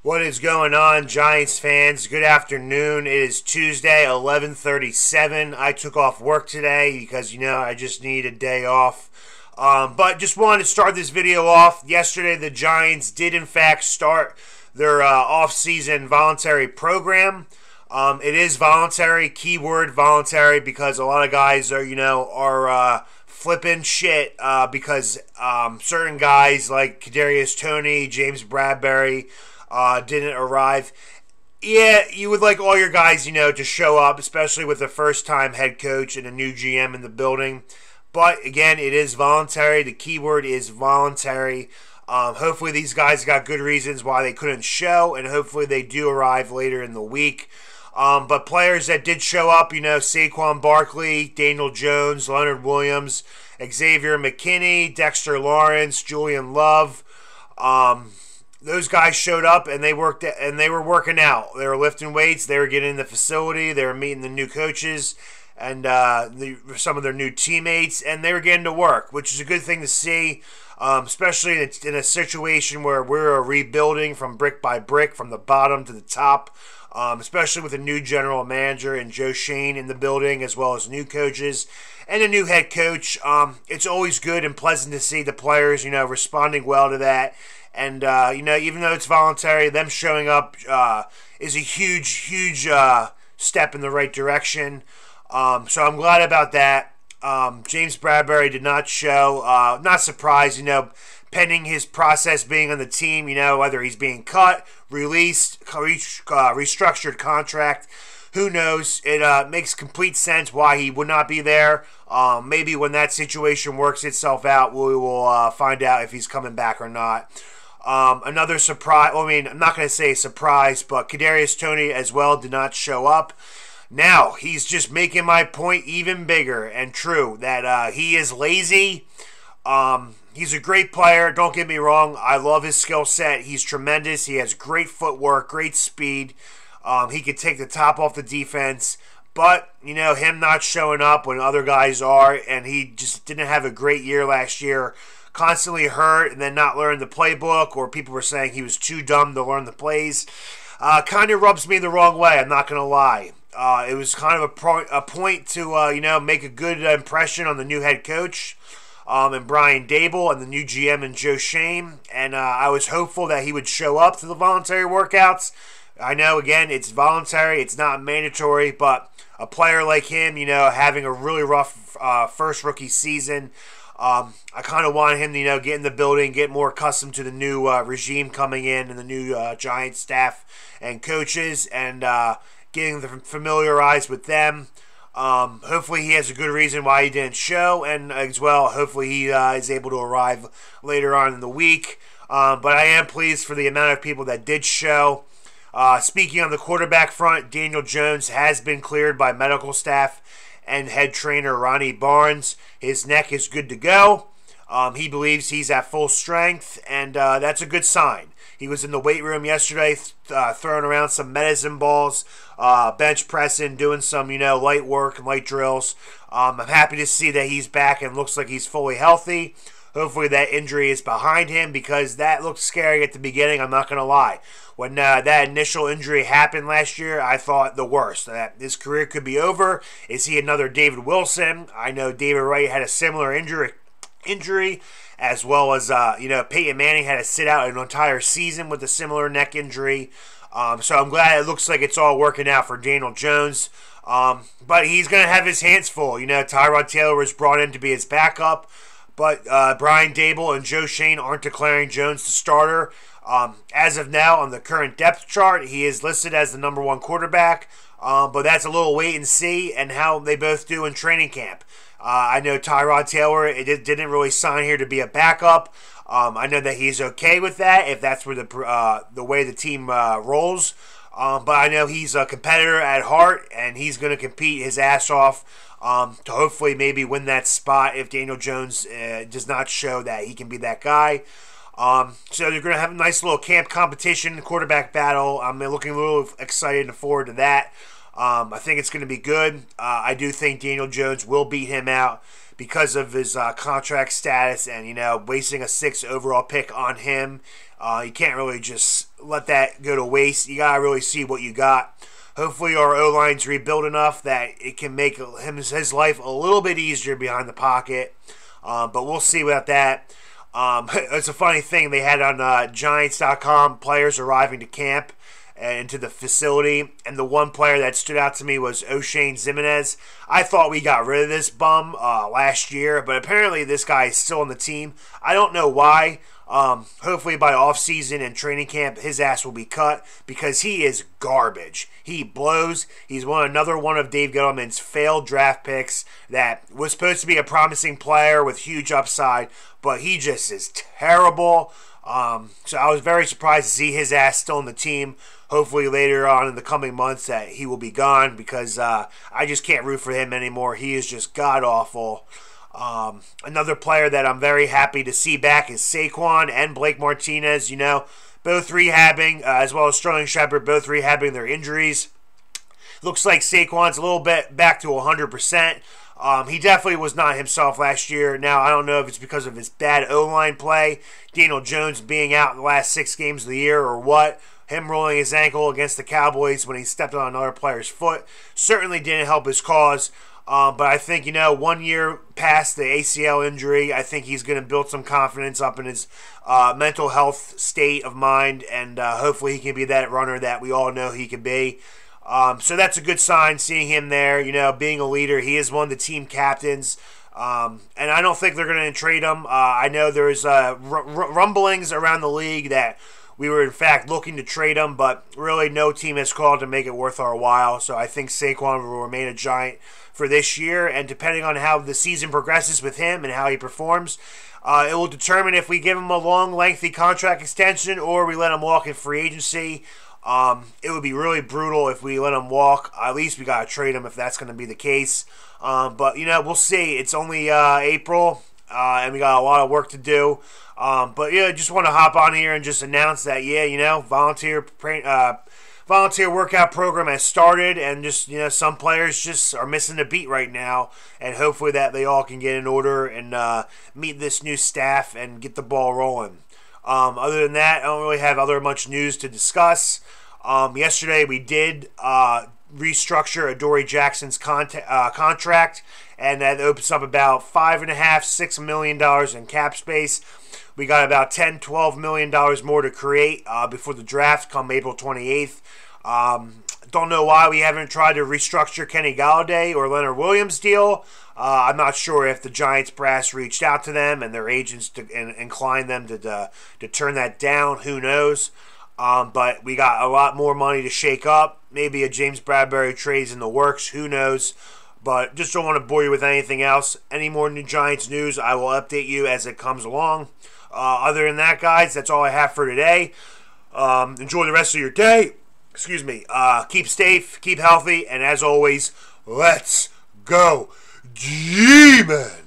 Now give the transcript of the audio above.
What is going on, Giants fans? Good afternoon. It is Tuesday, 11:37. I took off work today because, I just need a day off. But just wanted to start this video off. Yesterday, the Giants did, in fact, start their off-season voluntary program. It is voluntary, keyword voluntary, because a lot of guys are flipping shit because certain guys like Kadarius Toney, James Bradbury, didn't arrive. Yeah, you would like all your guys, to show up, especially with a first-time head coach and a new GM in the building. But, again, it is voluntary. The keyword is voluntary. Hopefully these guys got good reasons why they couldn't show, and hopefully they do arrive later in the week. But players that did show up, Saquon Barkley, Daniel Jones, Leonard Williams, Xavier McKinney, Dexter Lawrence, Julian Love, those guys showed up and they were working out. They were lifting weights. They were getting in the facility. They were meeting the new coaches and some of their new teammates, and they were getting to work, which is a good thing to see, especially in a situation where we're rebuilding from brick by brick, from the bottom to the top, especially with a new general manager and Joe Schoen in the building, as well as new coaches and a new head coach. It's always good and pleasant to see the players, responding well to that. And, even though it's voluntary, them showing up is a huge step in the right direction. So I'm glad about that. James Bradbury did not show. Not surprised, pending his process being on the team, whether he's being cut, released, restructured contract. Who knows? It makes complete sense why he would not be there. Maybe when that situation works itself out, we will find out if he's coming back or not. Another surprise, I'm not going to say surprise, but Kadarius Toney as well did not show up. Now, he's just making my point even bigger and true, that he is lazy. He's a great player, don't get me wrong. I love his skill set. He's tremendous. He has great footwork, great speed. He could take the top off the defense. But, him not showing up when other guys are, and he just didn't have a great year last year, constantly hurt and then not learn the playbook, or people were saying he was too dumb to learn the plays, kind of rubs me the wrong way, I'm not going to lie. It was kind of a point to, make a good impression on the new head coach and Brian Dable and the new GM and Joe Schoen. And I was hopeful that he would show up to the voluntary workouts. I know, again, it's voluntary. It's not mandatory. But a player like him, having a really rough first rookie season, I kind of wanted him to, get in the building, get more accustomed to the new regime coming in and the new Giants staff and coaches, and getting familiarized with them. Hopefully he has a good reason why he didn't show, and as well, hopefully he is able to arrive later on in the week. But I am pleased for the amount of people that did show. Speaking on the quarterback front, Daniel Jones has been cleared by medical staff and head trainer Ronnie Barnes. His neck is good to go. He believes he's at full strength, and that's a good sign. He was in the weight room yesterday throwing around some medicine balls, bench pressing, doing some, light work and light drills. I'm happy to see that he's back and looks like he's fully healthy. Hopefully that injury is behind him, because that looked scary at the beginning, I'm not going to lie. When that initial injury happened last year, I thought the worst, that his career could be over. Is he another David Wilson? I know David Wright had a similar injury, as well as, Peyton Manning had to sit out an entire season with a similar neck injury. So I'm glad it looks like it's all working out for Daniel Jones. But he's going to have his hands full. Tyrod Taylor was brought in to be his backup. But Brian Dable and Joe Schoen aren't declaring Jones the starter. As of now, on the current depth chart, he is listed as the number one quarterback. But that's a little wait and see and how they both do in training camp. I know Tyrod Taylor didn't really sign here to be a backup. I know that he's okay with that if that's where the way the team rolls. But I know he's a competitor at heart, and he's going to compete his ass off to hopefully maybe win that spot if Daniel Jones does not show that he can be that guy. So they're going to have a nice little camp competition, quarterback battle. I'm looking a little excited and forward to that. I think it's going to be good. I do think Daniel Jones will beat him out because of his contract status and, wasting a 6th overall pick on him. You can't really just let that go to waste. You got to really see what you got. Hopefully our O-line's rebuilt enough that it can make his life a little bit easier behind the pocket. But we'll see about that. It's a funny thing. They had on Giants.com players arriving to camp and to the facility, and the one player that stood out to me was O'Shane Ximenez. I thought we got rid of this bum last year, but apparently this guy is still on the team. I don't know why. Hopefully by offseason and training camp, his ass will be cut because he is garbage. He blows. He's another one of Dave Gettleman's failed draft picks that was supposed to be a promising player with huge upside, but he just is terrible. So I was very surprised to see his ass still on the team. Hopefully later on in the coming months that he will be gone because I just can't root for him anymore. He is just god-awful. Another player that I'm very happy to see back is Saquon and Blake Martinez, both rehabbing, as well as Sterling Shepard, both rehabbing their injuries. Looks like Saquon's a little bit back to 100%. He definitely was not himself last year. Now, I don't know if it's because of his bad O-line play, Daniel Jones being out in the last 6 games of the year, or what. Him rolling his ankle against the Cowboys when he stepped on another player's foot certainly didn't help his cause. But I think, 1 year past the ACL injury, I think he's going to build some confidence up in his mental health state of mind, and hopefully he can be that runner that we all know he can be. So that's a good sign, seeing him there, being a leader. He is one of the team captains, and I don't think they're going to trade him. I know there's rumblings around the league that we were, in fact, looking to trade him, but really no team has called to make it worth our while. So I think Saquon will remain a Giant for this year, and depending on how the season progresses with him and how he performs, it will determine if we give him a long, lengthy contract extension or we let him walk in free agency. It would be really brutal if we let him walk. At least we got to trade him if that's going to be the case. But, we'll see. It's only April, and we got a lot of work to do. But, just want to hop on here and just announce that, volunteer workout program has started, and just, some players just are missing a beat right now, and hopefully that they all can get in order and meet this new staff and get the ball rolling. Other than that, I don't really have much news to discuss. Yesterday we did restructure Adoree Jackson's contract, and that opens up about $5.5–6 million in cap space. We got about $10–12 million more to create before the draft come April 28th. Don't know why we haven't tried to restructure Kenny Galladay or Leonard Williams' deal. I'm not sure if the Giants brass reached out to them and their agents inclined them to turn that down. Who knows? But we got a lot more money to shake up. Maybe a James Bradbury trade's in the works. Who knows? But just don't want to bore you with anything else. Any more new Giants news, I will update you as it comes along. Other than that, guys, that's all I have for today. Enjoy the rest of your day. Excuse me. Keep safe, keep healthy, and as always, let's go G-Men!